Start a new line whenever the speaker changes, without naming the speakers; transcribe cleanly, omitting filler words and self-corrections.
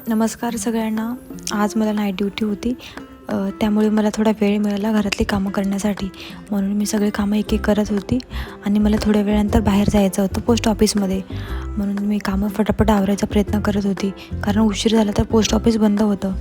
नमस्कार सगळ्यांना. आज मला नाईट ड्युटी होती, त्यामुळे मला थोडा वेळ मिळाला घरातली कामं करण्यासाठी. म्हणून मी सगळे कामं एक एक करत होती आणि मला थोड्या वेळानंतर बाहेर जायचं होतं पोस्ट ऑफिसमध्ये. म्हणून मी कामं फटाफट आवरायचा प्रयत्न करत होती, कारण उशीर झाला तर पोस्ट ऑफिस बंद होतं.